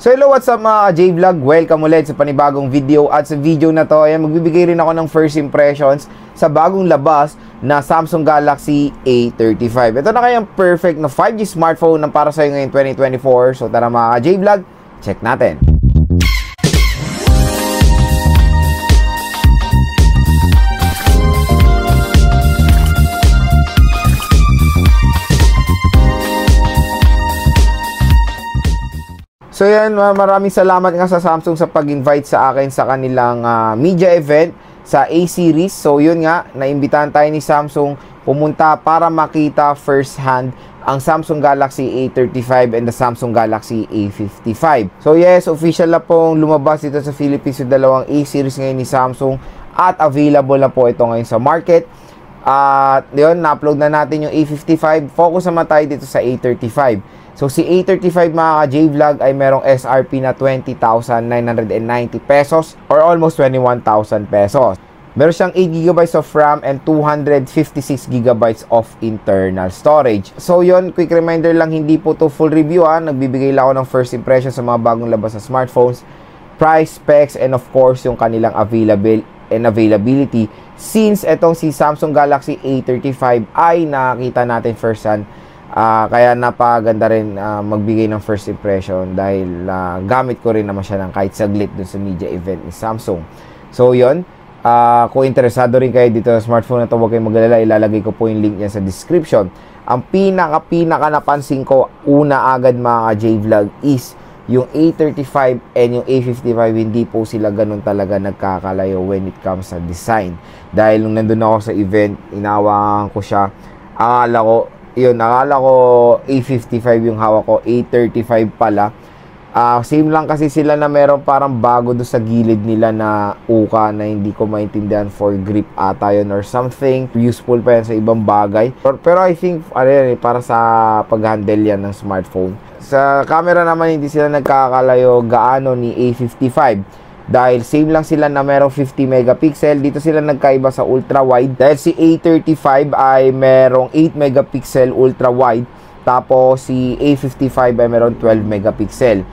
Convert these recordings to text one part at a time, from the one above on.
So hello, what's up mga J-Vlog? Welcome ulit sa panibagong video. At sa video na to, ay magbibigay rin ako ng first impressions sa bagong labas na Samsung Galaxy A35. Ito na kayang perfect na 5G smartphone na para sa iyo ngayon 2024. So tara mga J-Vlog, check natin. So yan, maraming salamat nga sa Samsung sa pag-invite sa akin sa kanilang media event sa A-Series. So yun nga, naimbitahan tayo ni Samsung pumunta para makita first hand ang Samsung Galaxy A35 and the Samsung Galaxy A55. So yes, official na pong lumabas dito sa Philippines yung dalawang A-Series ngayon ni Samsung at available na po ito ngayon sa market. At yun, na-upload na natin yung A55. Focus naman tayo dito sa A35. So si A35 mga J-Vlog ay merong SRP na 20,990 pesos or almost 21,000 pesos. Meron siyang 8GB of RAM and 256GB of internal storage. So yon, quick reminder lang, hindi po to full review Nagbibigay lang ako ng first impression sa mga bagong labas na smartphones, price, specs, and of course yung kanilang availability. Since etong si Samsung Galaxy A35 ay nakita natin first hand, kaya napaganda rin magbigay ng first impression dahil gamit ko rin naman siya ng kahit saglit dun sa media event ni Samsung. So yun, kung interesado rin kayo dito sa smartphone na to, huwag kayong mag-alala, ilalagay ko po yung link niya sa description. Ang pinaka napansin ko una agad mga J-Vlog is yung A35 and yung A55, hindi po sila ganun talaga nagkakalayo when it comes sa design. Dahil nung nandun ako sa event, inawakan ko siya, akala ko A55 yung hawak ko, A35 pala. Same lang kasi sila na meron parang bago doon sa gilid nila na uka na hindi ko maintindihan, for grip ata yun or something. Useful pa yan sa ibang bagay. Pero I think, para sa pag-handle yan ng smartphone. Sa camera naman, hindi sila nagkakalayo gaano ni A55. Dahil same lang sila na merong 50 megapixel. Dito sila nagkaiba sa ultra wide. Dahil si A35 ay merong 8 megapixel ultra wide. Tapos si A55 ay merong 12 megapixel.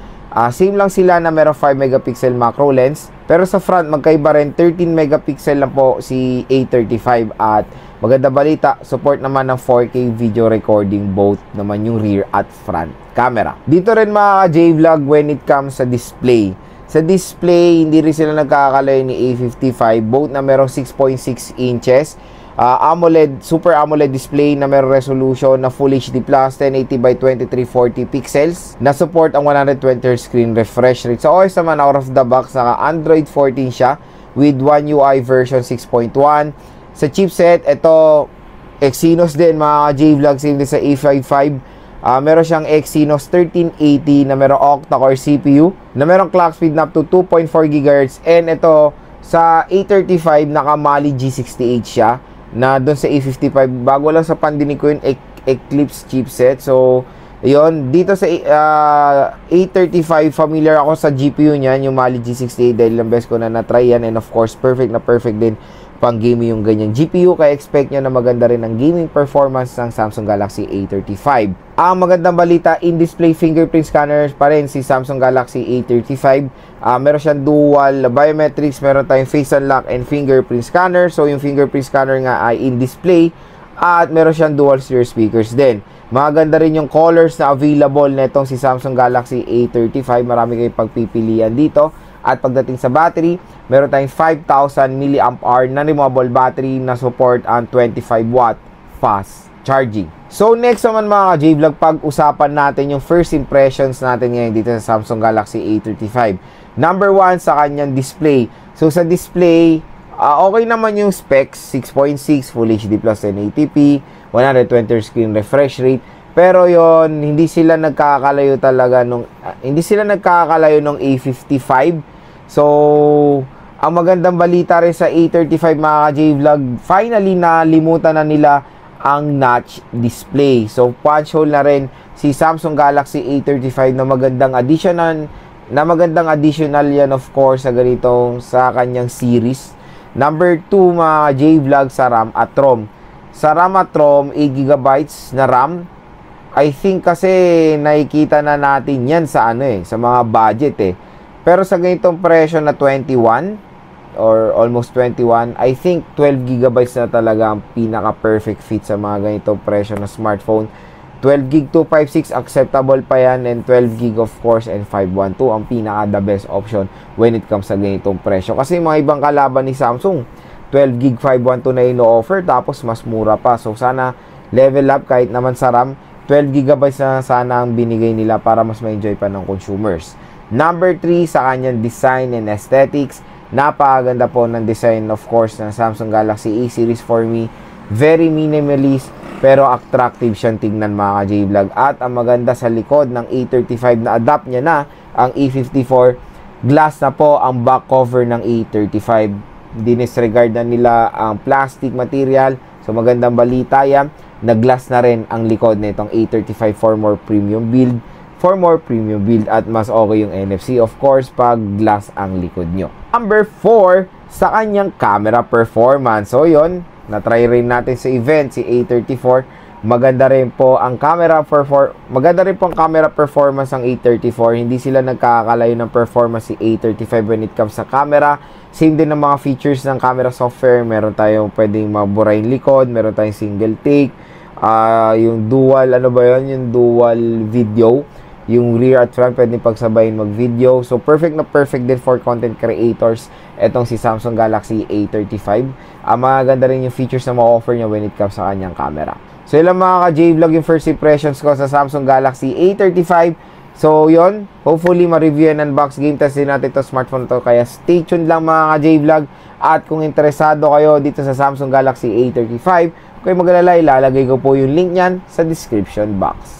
Same lang sila na merong 5 megapixel macro lens. Pero sa front magkaiba rin, 13 megapixel lang po si A35. At maganda balita, support naman ng 4K video recording, both naman yung rear at front camera. Dito rin mga J-Vlog when it comes sa display. Sa display, hindi rin sila nagkakalayo ni A55. Both na merong 6.6 inches. AMOLED, Super AMOLED display na merong resolution na Full HD+, 1080 by 2340 pixels. Na support ang 120Hz screen refresh rate. So, OS naman out of the box, naka Android 14 siya with One UI version 6.1. Sa chipset, ito, Exynos din mga J-Vlog, same din sa A55. Meron siyang Exynos 1380 na merong octa-core CPU na merong clock speed na up to 2.4 GHz. And ito, sa A35, naka-Mali G68 siya na doon sa A55. Bago lang sa pandinig ko yung Eclipse chipset. So, yun. Dito sa A35, familiar ako sa GPU niyan, yung Mali G68 dahil ilang beses ko na na-try yan. And of course, perfect na perfect din pang gaming yung ganyan GPU, kaya expect nyo na maganda rin ang gaming performance ng Samsung Galaxy A35. Ang magandang balita, in-display fingerprint scanners pa rin si Samsung Galaxy A35. Meron siyang dual biometrics, meron tayong face unlock and fingerprint scanner. So yung fingerprint scanner nga ay in-display at meron siyang dual stereo speakers din. Maganda rin yung colors na available na itong si Samsung Galaxy A35. Marami kayong pagpipilian dito. At pagdating sa battery, meron tayong 5,000 mAh na removable battery na support ang 25W fast charging. So next naman mga J-Vlog, pag-usapan natin yung first impressions natin ngayon dito sa Samsung Galaxy A35. Number 1, sa kanyang display. So sa display, okay naman yung specs, 6.6 Full HD+ 1080p, 120Hz screen refresh rate. Pero yon, hindi sila nagkakalayo talaga nung nung A55. So, ang magandang balita rin sa A35 mga J-Vlog, finally nalimutan na nila ang notch display. So, punch hole na rin si Samsung Galaxy A35 na magandang additional yan of course sa kanyang series. Number 2 mga J-Vlog, sa RAM at ROM. Sa RAM at ROM, 8GB na RAM. I think kasi nakikita na natin yan sa ano sa mga budget Pero sa ganitong presyo na 21 or almost 21, I think 12 gigabytes na talaga ang pinaka-perfect fit sa mga ganitong presyo na smartphone. 12 gig 256 acceptable pa yan, and 12 gig of course and 512 ang pinaka-the best option when it comes sa ganitong presyo. Kasi mga ibang kalaban ni Samsung, 12 gig 512 na ino-offer tapos mas mura pa. So sana level up kahit naman sa RAM, 12 gigabytes na sana ang binigay nila para mas ma-enjoy pa ng consumers. Number 3 sa kanyang design and aesthetics. Napakaganda po ng design of course ng Samsung Galaxy A series for me. Very minimalist pero attractive siyang tingnan mga ka-J-Vlog. At ang maganda sa likod ng A35 na adapt niya na ang A54. Glass na po ang back cover ng A35. Dinisregard na nila ang plastic material. So magandang balita yan. Nag-glass na rin ang likod nitong A35 for more premium build. At mas okay yung NFC of course pag glass ang likod nyo. Number 4 sa kanyang camera performance. So yun, na-try rin natin sa event si A34. Maganda rin po ang camera performance ng A34. Hindi sila nagkakalayo ng performance si A35 when it comes sa camera. Same din ng mga features ng camera software. Meron tayong pwedeng mabura yung likod, meron tayong single take, yung dual, yung dual video. Yung rear at front pwedeng pagsabayin mag-video. So perfect na perfect din for content creators etong si Samsung Galaxy A35. Maganda rin yung features na ma-offer niya when it comes sa kanyang camera. So yun lang mga ka-J-Vlog yung first impressions ko sa Samsung Galaxy A35. So yun, hopefully ma-review and unbox game test din natin ito smartphone to. Kaya stay tuned lang mga ka-J-Vlog. At kung interesado kayo dito sa Samsung Galaxy A35, kung kayo mag-alala, ilalagay ko po yung link niyan sa description box.